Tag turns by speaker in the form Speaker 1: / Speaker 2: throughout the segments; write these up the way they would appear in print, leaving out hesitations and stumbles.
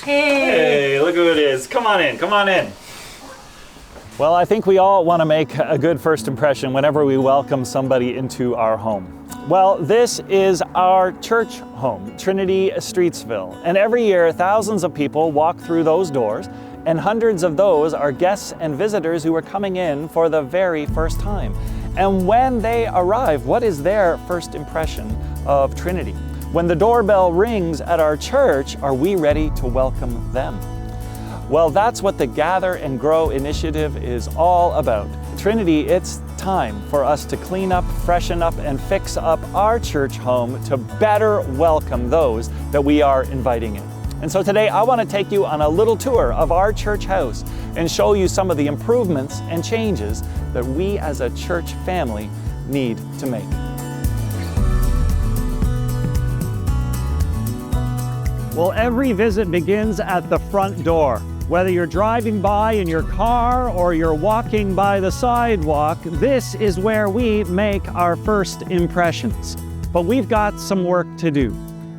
Speaker 1: Hey, look who it is. Come on in, come on in.
Speaker 2: Well, I think we all want to make a good first impression whenever we welcome somebody into our home. Well, this is our church home, Trinity Streetsville. And every year, thousands of people walk through those doors, and hundreds of those are guests and visitors who are coming in for the very first time. And when they arrive, what is their first impression of Trinity? When the doorbell rings at our church, are we ready to welcome them? Well, that's what the Gather and Grow initiative is all about. Trinity, it's time for us to clean up, freshen up, and fix up our church home to better welcome those that we are inviting in. And so today I want to take you on a little tour of our church house and show you some of the improvements and changes that we as a church family need to make. Well, every visit begins at the front door. Whether you're driving by in your car or you're walking by the sidewalk, this is where we make our first impressions. But we've got some work to do.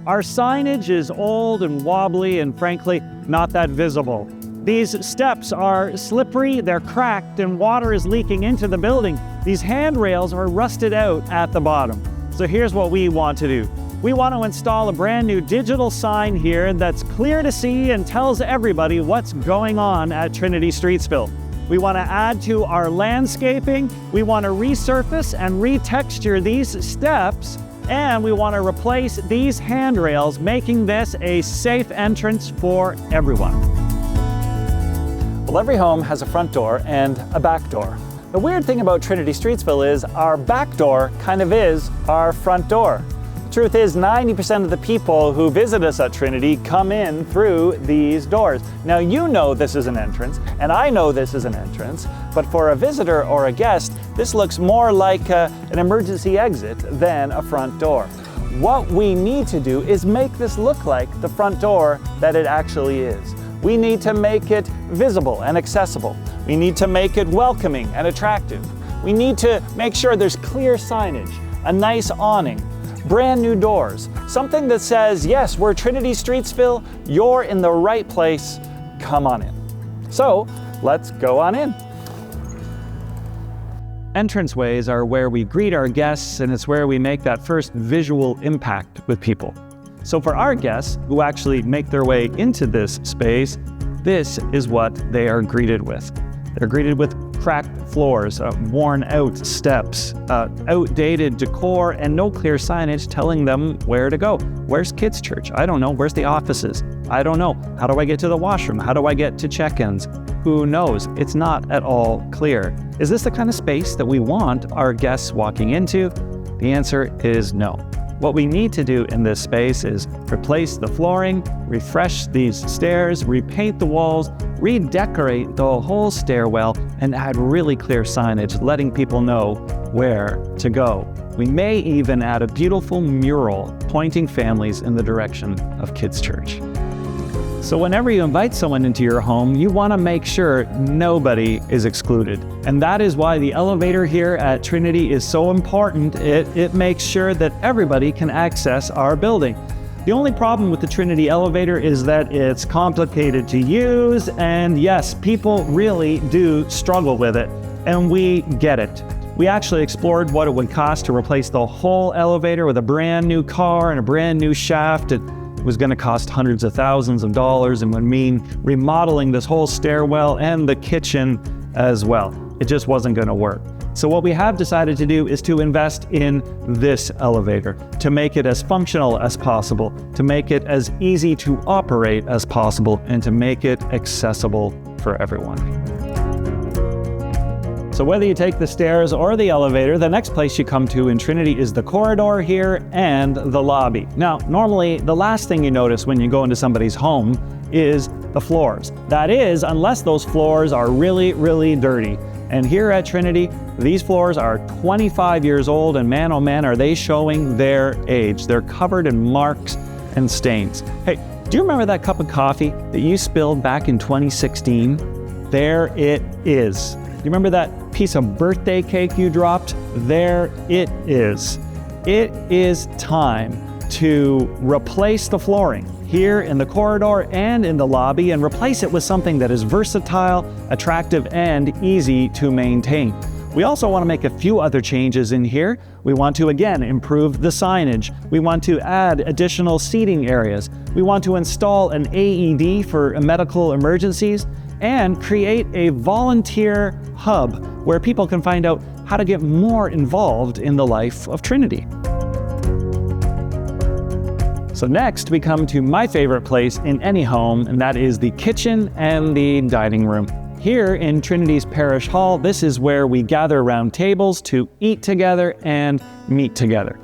Speaker 2: Our signage is old and wobbly and frankly, not that visible. These steps are slippery, they're cracked, and water is leaking into the building. These handrails are rusted out at the bottom. So here's what we want to do. We want to install a brand new digital sign here that's clear to see and tells everybody what's going on at Trinity Streetsville. We want to add to our landscaping, we want to resurface and retexture these steps, and we want to replace these handrails, making this a safe entrance for everyone. Well, every home has a front door and a back door. The weird thing about Trinity Streetsville is our back door kind of is our front door. Truth is, 90% of the people who visit us at Trinity come in through these doors. Now, you know this is an entrance, and I know this is an entrance, but for a visitor or a guest, this looks more like an emergency exit than a front door. What we need to do is make this look like the front door that it actually is. We need to make it visible and accessible. We need to make it welcoming and attractive. We need to make sure there's clear signage, a nice awning, brand new doors, something that says, yes, we're Trinity Streetsville, you're in the right place, come on in. So let's go on in. Entranceways are where we greet our guests, and it's where we make that first visual impact with people. So for our guests who actually make their way into this space, this is what they are greeted with. They're greeted with cracked floors, worn out steps, outdated decor, and no clear signage telling them where to go. Where's kids' church? I don't know. Where's the offices? I don't know. How do I get to the washroom? How do I get to check-ins? Who knows? It's not at all clear. Is this the kind of space that we want our guests walking into? The answer is no. What we need to do in this space is replace the flooring, refresh these stairs, repaint the walls, redecorate the whole stairwell, and add really clear signage letting people know where to go. We may even add a beautiful mural pointing families in the direction of kids' church. So whenever you invite someone into your home, you want to make sure nobody is excluded. And that is why the elevator here at Trinity is so important. It makes sure that everybody can access our building. The only problem with the Trinity elevator is that it's complicated to use, and yes, people really do struggle with it, and we get it. We actually explored what it would cost to replace the whole elevator with a brand new car and a brand new shaft. It was going to cost hundreds of thousands of dollars and would mean remodeling this whole stairwell and the kitchen as well. It just wasn't going to work. So what we have decided to do is to invest in this elevator, to make it as functional as possible, to make it as easy to operate as possible, and to make it accessible for everyone. So whether you take the stairs or the elevator, the next place you come to in Trinity is the corridor here and the lobby. Now, normally the last thing you notice when you go into somebody's home is the floors. That is, unless those floors are really, really dirty. And here at Trinity, these floors are 25 years old, and man, oh man, are they showing their age. They're covered in marks and stains. Hey, do you remember that cup of coffee that you spilled back in 2016? There it is. You remember that piece of birthday cake you dropped? There it is. It is time to replace the flooring here in the corridor and in the lobby and replace it with something that is versatile, attractive, and easy to maintain. We also want to make a few other changes in here. We want to, again, improve the signage. We want to add additional seating areas. We want to install an AED for medical emergencies and create a volunteer hub where people can find out how to get more involved in the life of Trinity. So next, we come to my favorite place in any home, and that is the kitchen and the dining room. Here in Trinity's Parish Hall, this is where we gather around tables to eat together and meet together.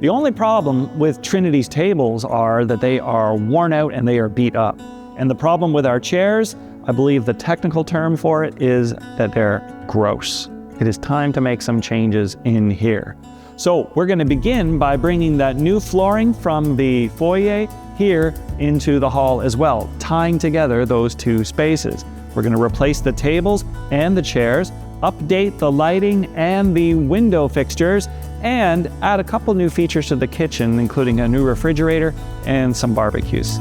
Speaker 2: The only problem with Trinity's tables are that they are worn out and they are beat up. And the problem with our chairs, I believe the technical term for it is that they're gross. It is time to make some changes in here. So we're going to begin by bringing that new flooring from the foyer here into the hall as well, tying together those two spaces. We're going to replace the tables and the chairs, update the lighting and the window fixtures, and add a couple new features to the kitchen, including a new refrigerator and some barbecues.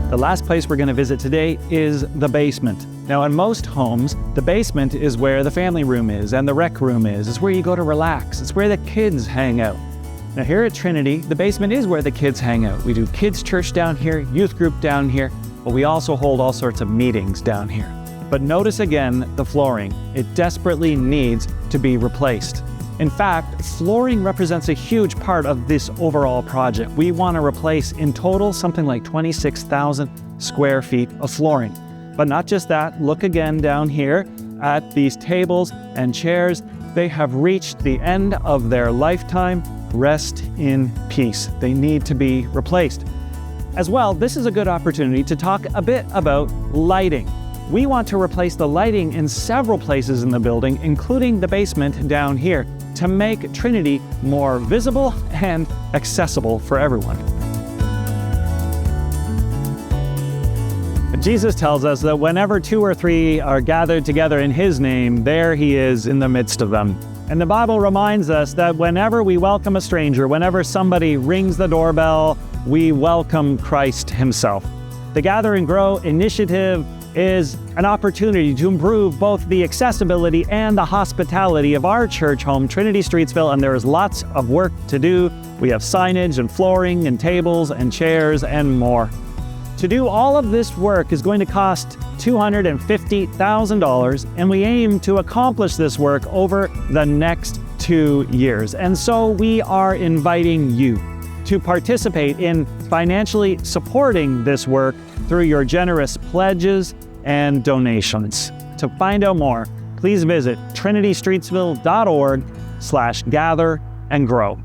Speaker 2: The last place we're going to visit today is the basement. Now, in most homes, the basement is where the family room is and the rec room is. It's where you go to relax. It's where the kids hang out. Now, here at Trinity, the basement is where the kids hang out. We do kids' church down here, youth group down here, but we also hold all sorts of meetings down here. But notice again the flooring. It desperately needs to be replaced. In fact, flooring represents a huge part of this overall project. We want to replace in total something like 26,000 square feet of flooring. But not just that, look again down here at these tables and chairs. They have reached the end of their lifetime. Rest in peace. They need to be replaced. As well, this is a good opportunity to talk a bit about lighting. We want to replace the lighting in several places in the building, including the basement down here, to make Trinity more visible and accessible for everyone. Jesus tells us that whenever 2 or 3 are gathered together in His name, there He is in the midst of them. And the Bible reminds us that whenever we welcome a stranger, whenever somebody rings the doorbell, we welcome Christ Himself. The Gather and Grow initiative is an opportunity to improve both the accessibility and the hospitality of our church home, Trinity Streetsville, and there is lots of work to do. We have signage and flooring and tables and chairs and more. To do all of this work is going to cost $250,000, and we aim to accomplish this work over the next 2 years. And so we are inviting you to participate in financially supporting this work through your generous pledges and donations. To find out more, please visit trinitystreetsville.org/gather and grow.